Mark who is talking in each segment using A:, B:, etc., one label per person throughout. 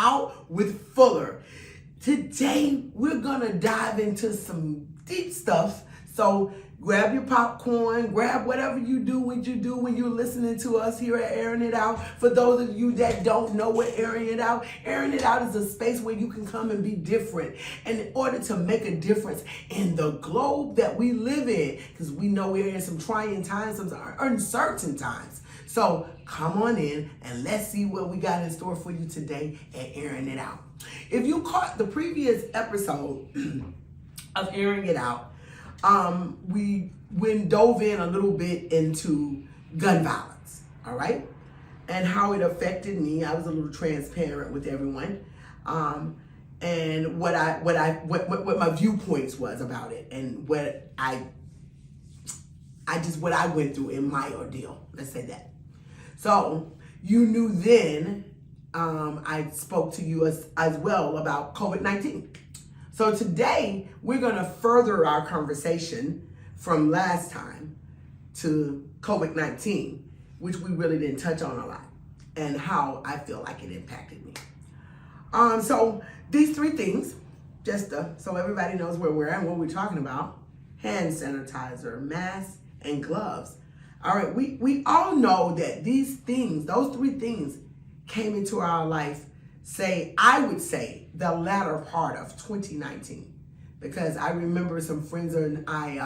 A: Out with Fuller. Today, we're gonna dive into some deep stuff. So grab your popcorn, grab whatever you do when you're listening to us here at Airing It Out. For those of you that don't know what Airing It Out is a space where you can come and be different. And in order to make a difference in the globe that we live in, because we know we're in some trying times, some uncertain times. So come on in and let's see what we got in store for you today at Airing It Out. If you caught the previous episode of Airing It Out, we dove in a little bit into gun violence, all right, and how it affected me. I was a little transparent with everyone, and what my viewpoints was about it, and what I went through in my ordeal. Let's say that. So you knew then. I spoke to you as well about COVID-19. So today, we're going to further our conversation from last time to COVID-19, which we really didn't touch on a lot, and how I feel like it impacted me. So these three things, just so everybody knows where we're at and what we're talking about: hand sanitizer, mask, and gloves. All right, we all know that these things, those three things, came into our life, I would say, the latter part of 2019, because I remember some friends and I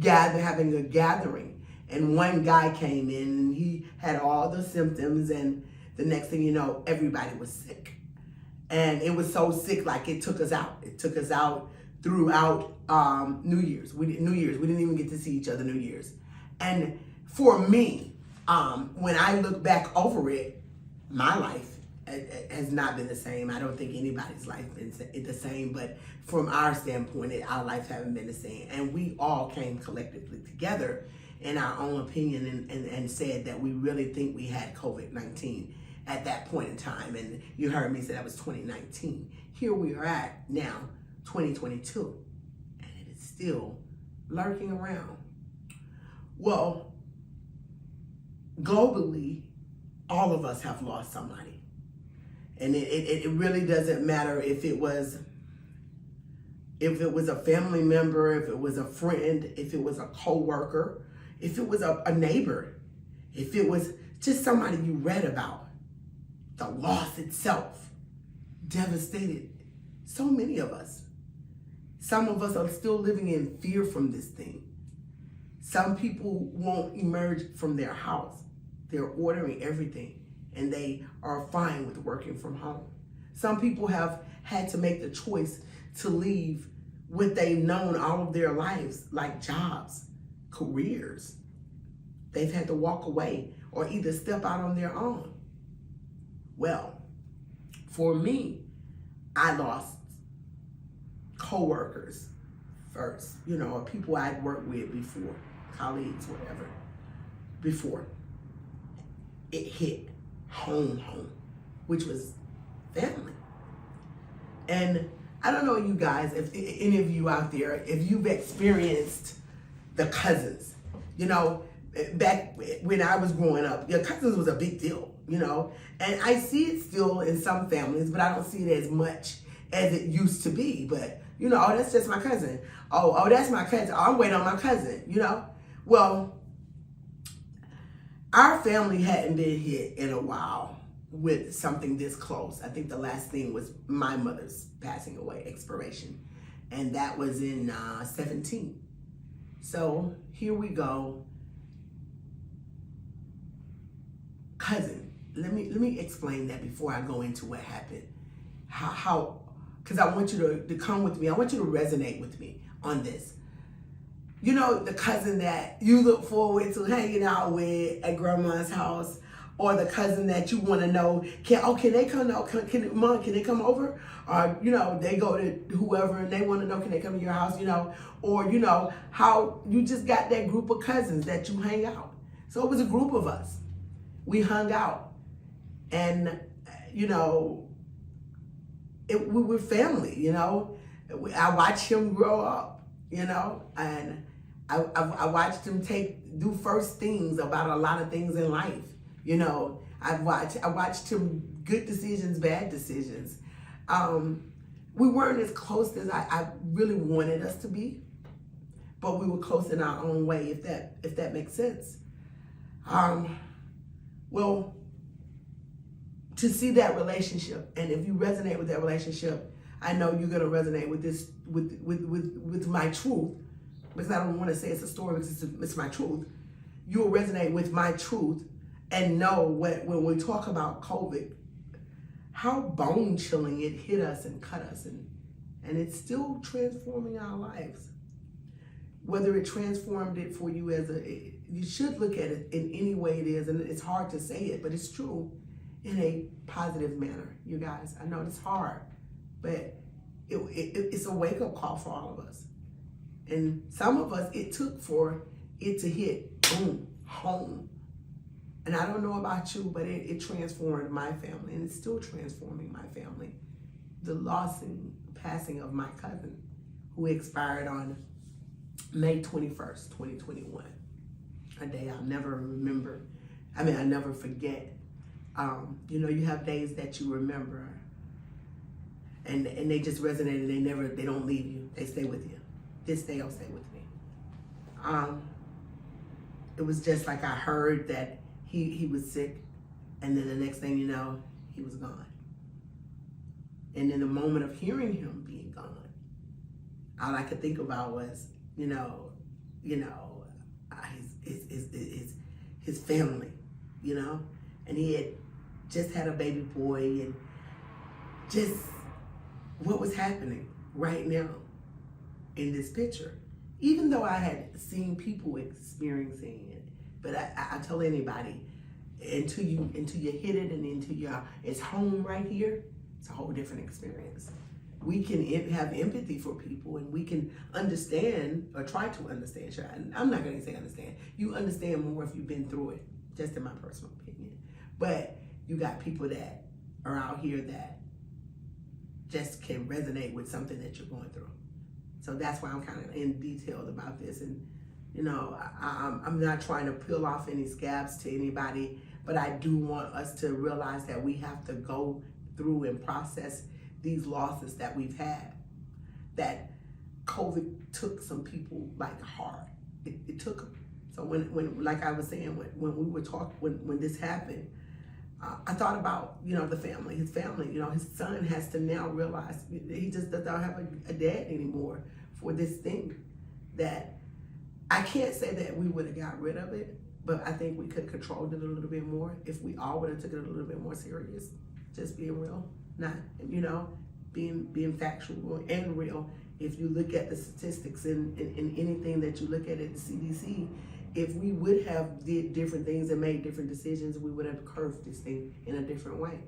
A: having a gathering, and one guy came in and he had all the symptoms, and the next thing you know, everybody was sick. And it was so sick, like it took us out. It took us out throughout New Year's. We didn't even get to see each other New Year's. And for me, when I look back over it, my life has not been the same. I don't think anybody's life been the same, but from our standpoint, our lives haven't been the same. And we all came collectively together in our own opinion and said that we really think we had COVID-19 at that point in time. And you heard me say that was 2019. Here we are at now, 2022, and it is still lurking around. Well, globally, all of us have lost somebody. And it really doesn't matter if it was a family member, if it was a friend, if it was a coworker, if it was a neighbor, if it was just somebody you read about. The loss itself devastated so many of us. Some of us are still living in fear from this thing. Some people won't emerge from their house. They're ordering everything, and they are fine with working from home. Some people have had to make the choice to leave what they've known all of their lives, like jobs, careers. They've had to walk away or either step out on their own. Well, for me, I lost coworkers first, people I'd worked with before, colleagues, whatever, before. It hit home, which was family. And I don't know, you guys, if any of you out there, if you've experienced the cousins, back when I was growing up, your cousins was a big deal, and I see it still in some families, but I don't see it as much as it used to be. But, oh, that's just my cousin. Oh, that's my cousin. Oh, I'm waiting on my cousin, Well, our family hadn't been hit in a while with something this close. I think the last thing was my mother's passing away, expiration. And that was in 17. So here we go. Cousin, let me explain that before I go into what happened. Because I want you to come with me. I want you to resonate with me on this. The cousin that you look forward to hanging out with at grandma's house, or the cousin that you want to know, can they come? Mom, can they come over? Or, they go to whoever and they want to know, can they come to your house, Or, how you just got that group of cousins that you hang out. So it was a group of us. We hung out. And, we were family, I watched him grow up, and I watched him do first things about a lot of things in life. I watched him good decisions, bad decisions. We weren't as close as I really wanted us to be, but we were close in our own way, if that makes sense. Well, to see that relationship, and if you resonate with that relationship, I know you're gonna resonate with this, with my truth, because I don't want to say it's a story, because it's my truth. You'll resonate with my truth and know when we talk about COVID, how bone chilling it hit us and cut us, and it's still transforming our lives. Whether it transformed it for you you should look at it in any way it is, and it's hard to say it, but it's true, in a positive manner, you guys. I know it's hard, but it's a wake-up call for all of us. And some of us, it took for it to hit, boom, home. And I don't know about you, but it transformed my family, and it's still transforming my family. The loss and passing of my cousin, who expired on May 21st, 2021. A day I'll never remember. I never forget. You have days that you remember, and they just resonate, and they don't leave you. They stay with you. This day will stay with me. It was just like I heard that he was sick, and then the next thing you know, he was gone. And in the moment of hearing him being gone, all I could think about was, his family, and he had just had a baby boy, and just what was happening right now in this picture. Even though I had seen people experiencing it, but I tell anybody, until you hit it and it's home right here, it's a whole different experience. We can have empathy for people, and we can understand, or try to understand. I'm not going to say understand. You understand more if you've been through it, just in my personal opinion. But you got people that are out here that just can resonate with something that you're going through. So that's why I'm kind of in detail about this. And, I'm not trying to peel off any scabs to anybody, but I do want us to realize that we have to go through and process these losses that we've had. That COVID took some people hard. It took them. So when like I was saying, when we were talking, when this happened, I thought about, the family, his family. His son has to now realize he just doesn't have a dad anymore for this thing. That I can't say that we would have got rid of it, but I think we could have controlled it a little bit more if we all would have took it a little bit more serious. Just being real, not, being factual and real. If you look at the statistics and anything that you look at the CDC, if we would have did different things and made different decisions, we would have curved this thing in a different way.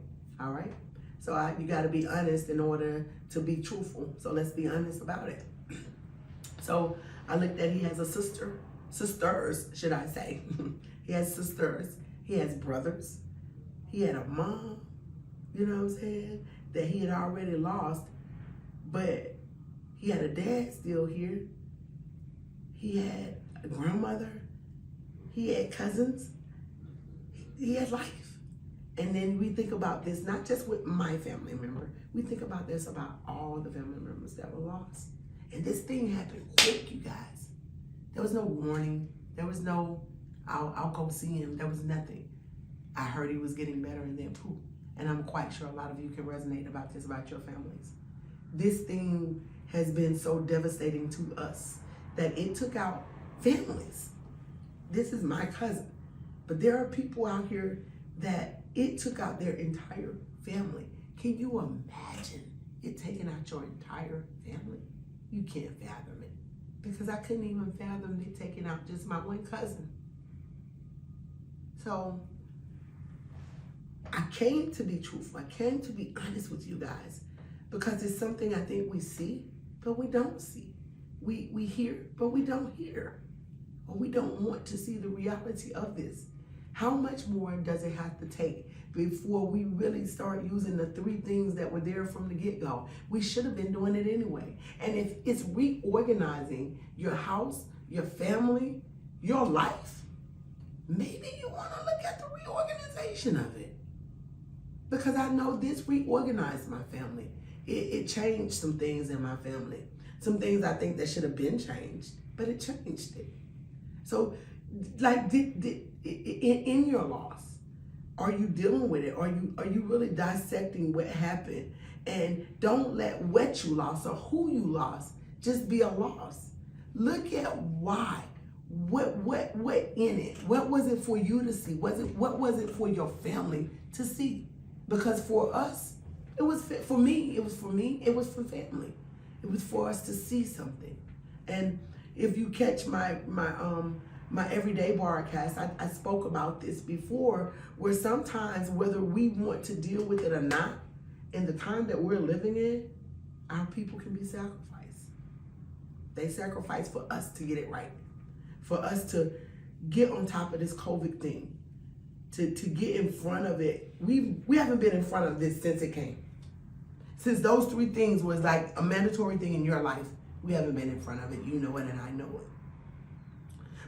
A: All right? So you got to be honest in order to be truthful. So let's be honest about it. So I looked at, he has a sisters, should I say. He has sisters. He has brothers. He had a mom, you know what I'm saying, that he had already lost, but he had a dad still here. He had a grandmother. He had cousins. He had life. And then we think about this, not just with my family member, we think about this about all the family members that were lost. And this thing happened quick, you guys. There was no warning. There was no, I'll go see him. There was nothing. I heard he was getting better, and then poof. And I'm quite sure a lot of you can resonate about this, about your families. This thing has been so devastating to us that it took out families. This is my cousin. But there are people out here that it took out their entire family. Can you imagine it taking out your entire family? You can't fathom it. Because I couldn't even fathom it taking out just my one cousin. So I came to be truthful. I came to be honest with you guys, because it's something I think we see, but we don't see. We hear, but we don't hear. Or we don't want to see the reality of this. How much more does it have to take before we really start using the three things that were there from the get-go? We should have been doing it anyway. And if it's reorganizing your house, your family, your life, maybe you want to look at the reorganization of it. because I know this reorganized my family. It changed some things in my family. Some things I think that should have been changed, but it changed it. So, like, in your loss, are you dealing with it? Are you really dissecting what happened? And don't let what you lost or who you lost just be a loss. Look at why. What in it? What was it for you to see? What was it for your family to see? Because for us, it was for me, it was for family. It was for us to see something. And if you catch my everyday broadcast, I spoke about this before, where sometimes whether we want to deal with it or not, in the time that we're living in, our people can be sacrificed. They sacrifice for us to get it right, for us to get on top of this COVID thing, to get in front of it. We haven't been in front of this since it came. Since those three things was like a mandatory thing in your life, we haven't been in front of it. You know it and I know it.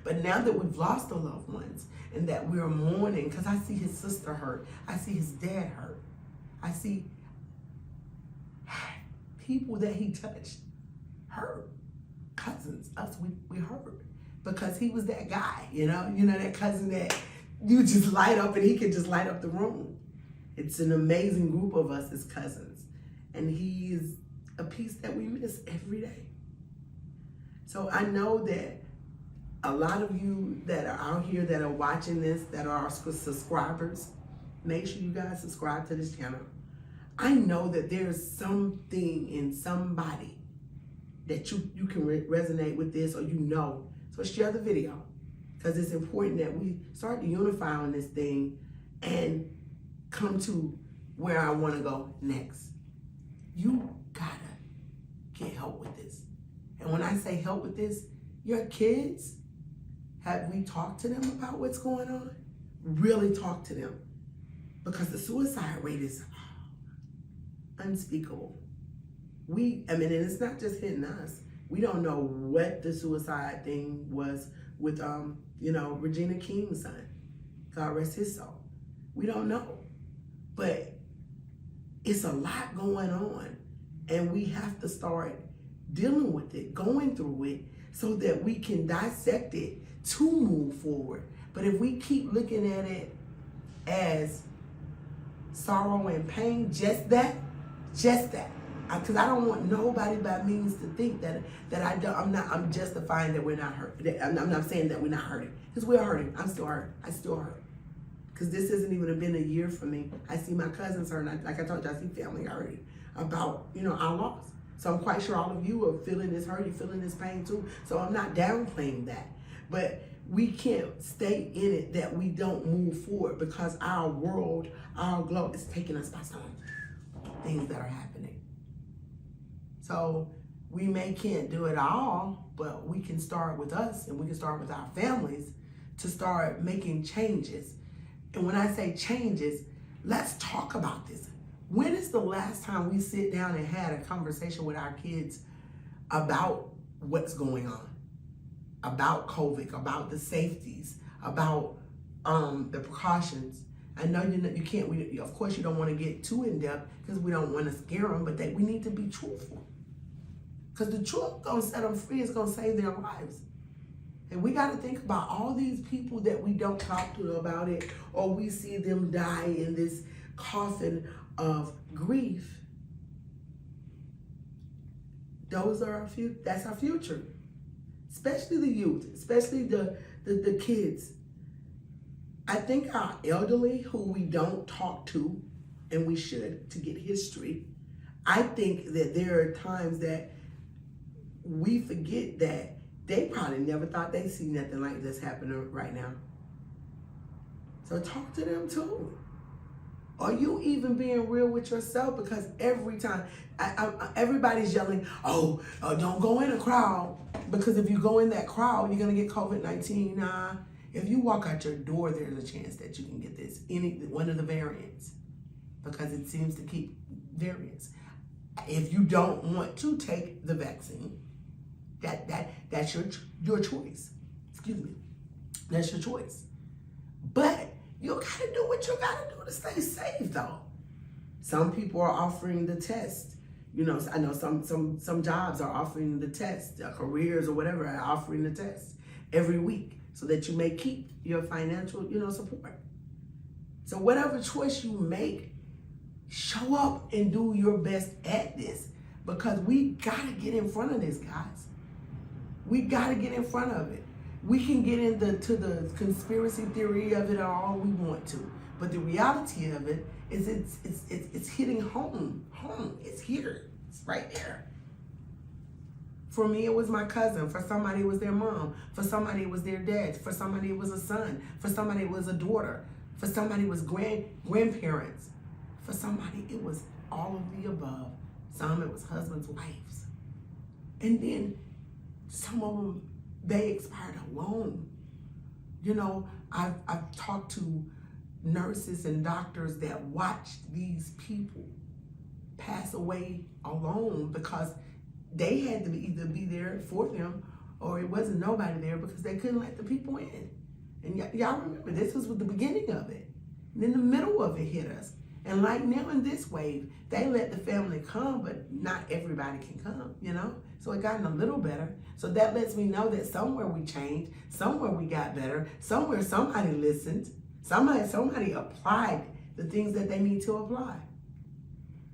A: But now that we've lost the loved ones and that we're mourning, because I see his sister hurt, I see his dad hurt, I see people that he touched hurt, cousins, us, we hurt, because he was that guy, you know that cousin that you just light up and he can just light up the room. It's an amazing group of us as cousins, and he is a piece that we miss every day. So I know that a lot of you that are out here that are watching this, that are our subscribers, make sure you guys subscribe to this channel. I know that there's something in somebody that you can resonate with this, or So share the video, because it's important that we start to unify on this thing and come to where I want to go next. You gotta get help with this. And when I say help with this, your kids, have we talked to them about what's going on? Really talk to them, because the suicide rate is unspeakable. And it's not just hitting us. We don't know what the suicide thing was with, Regina King's son. God rest his soul. We don't know. But it's a lot going on, and we have to start dealing with it, going through it, so that we can dissect it to move forward. But if we keep looking at it as sorrow and pain, just that, because I don't want nobody by means to think that I'm justifying that we're not hurt. I'm not saying that we're not hurting, because we're hurting. I'm still hurt. I still hurt, because this hasn't even been a year for me. I see my cousins hurting. Like I told you, I see family hurting about our loss. So I'm quite sure all of you are feeling this hurt, you're feeling this pain too. So I'm not downplaying that. But we can't stay in it that we don't move forward, because our world, our globe is taking us by some things that are happening. So we can't do it all, but we can start with us, and we can start with our families to start making changes. And when I say changes, let's talk about this. When is the last time we sit down and had a conversation with our kids about what's going on, about COVID, about the safeties, about the precautions? I know you can't. Of course, you don't want to get too in depth, because we don't want to scare them. But we need to be truthful, because the truth gonna set them free. It's gonna save their lives. And we got to think about all these people that we don't talk to about it, or we see them die in this coffin of grief. That's our future, especially the youth, especially the kids. I think our elderly, who we don't talk to, and we should, to get history, I think that there are times that we forget that they probably never thought they'd see nothing like this happening right now. So talk to them too. Are you even being real with yourself? Because every time, everybody's yelling, don't go in a crowd. Because if you go in that crowd, you're going to get COVID-19. If you walk out your door, there's a chance that you can get one of the variants, because it seems to keep variants. If you don't want to take the vaccine, that's your choice. Excuse me. That's your choice. But you gotta do what you gotta do to stay safe, though. Some people are offering the test. You know, I know some jobs are offering the test, careers or whatever are offering the test every week so that you may keep your financial, support. So whatever choice you make, show up and do your best at this, because we gotta get in front of this, guys. We gotta get in front of it. We can get into the conspiracy theory of it all we want to, but the reality of it is it's hitting home. It's here. It's right there. For me, it was my cousin. For somebody, it was their mom. For somebody, it was their dad. For somebody, it was a son. For somebody, it was a daughter. For somebody, it was grandparents. For somebody, it was all of the above. Some, it was husbands, wives. And then some of them, they expired alone. You know, I've talked to nurses and doctors that watched these people pass away alone because they had to either be there for them or it wasn't nobody there because they couldn't let the people in. And y'all remember, this was the beginning of it. And then the middle of it hit us. And like now in this wave, they let the family come, but not everybody can come, So it gotten a little better. So that lets me know that somewhere we changed, somewhere we got better, somewhere somebody listened, somebody applied the things that they need to apply.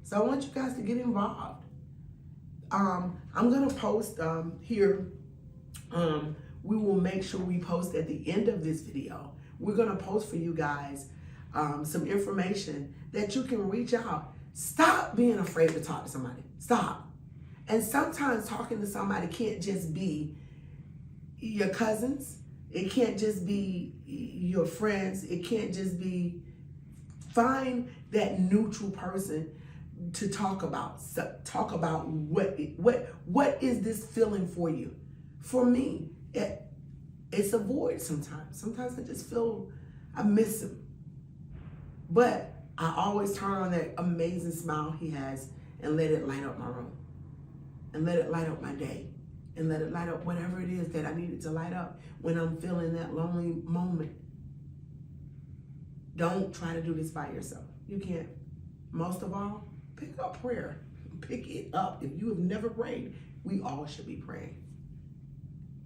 A: So I want you guys to get involved. I'm gonna post here. We will make sure we post at the end of this video. We're gonna post for you guys some information that you can reach out. Stop being afraid to talk to somebody. Stop. And sometimes talking to somebody can't just be your cousins. It can't just be your friends. It can't just be, find that neutral person to talk about. So talk about what is this feeling for you? For me, it's a void sometimes. Sometimes I just feel I miss him. But I always turn on that amazing smile he has and let it light up my room. And let it light up my day. And let it light up whatever it is that I needed to light up when I'm feeling that lonely moment. Don't try to do this by yourself. You can't. Most of all, pick up prayer. Pick it up. If you have never prayed, we all should be praying.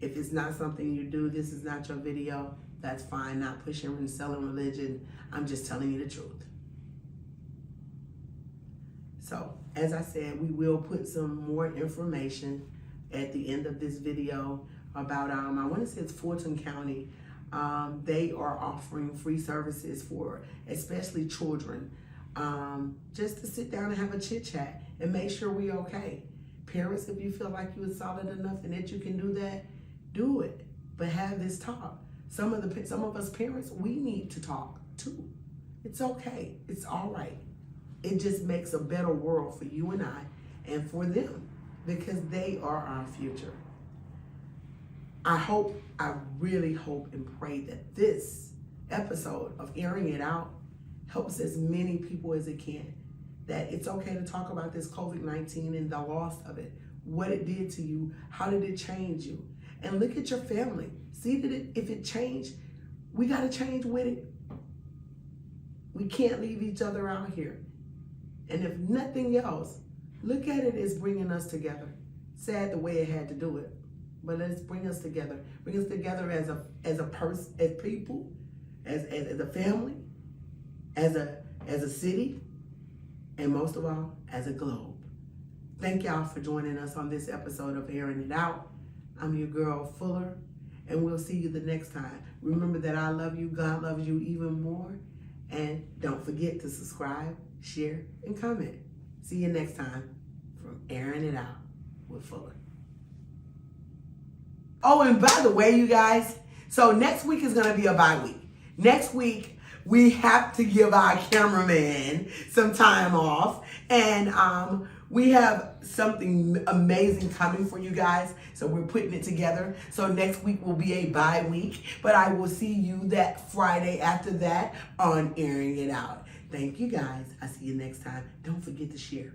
A: If it's not something you do, this is not your video, that's fine. Not pushing and selling religion. I'm just telling you the truth. So, as I said, we will put some more information at the end of this video about, I want to say it's Fulton County. They are offering free services for especially children, just to sit down and have a chit chat and make sure we're okay. Parents, if you feel like you're solid enough and that you can do that, do it. But have this talk. Some of us parents, we need to talk too. It's okay. It's all right. It just makes a better world for you and I and for them, because they are our future. I really hope and pray that this episode of Airing It Out helps as many people as it can. That it's okay to talk about this COVID-19 and the loss of it, what it did to you, how did it change you? And look at your family. See that if it changed, we got to change with it. We can't leave each other out here. And if nothing else, look at it as bringing us together. Sad the way it had to do it, but let's bring us together. Bring us together as a person, as people, as a family, as a city, and most of all, as a globe. Thank y'all for joining us on this episode of Airing It Out. I'm your girl Fuller, and we'll see you the next time. Remember that I love you, God loves you even more, and don't forget to subscribe, share, and comment. See you next time from Airing It Out with Fuller. Oh, and by the way, you guys, so next week is going to be a bye week. Next week, we have to give our cameraman some time off, and we have something amazing coming for you guys, so we're putting it together. So next week will be a bye week, but I will see you that Friday after that on Airing It Out. Thank you guys. I'll see you next time. Don't forget to share.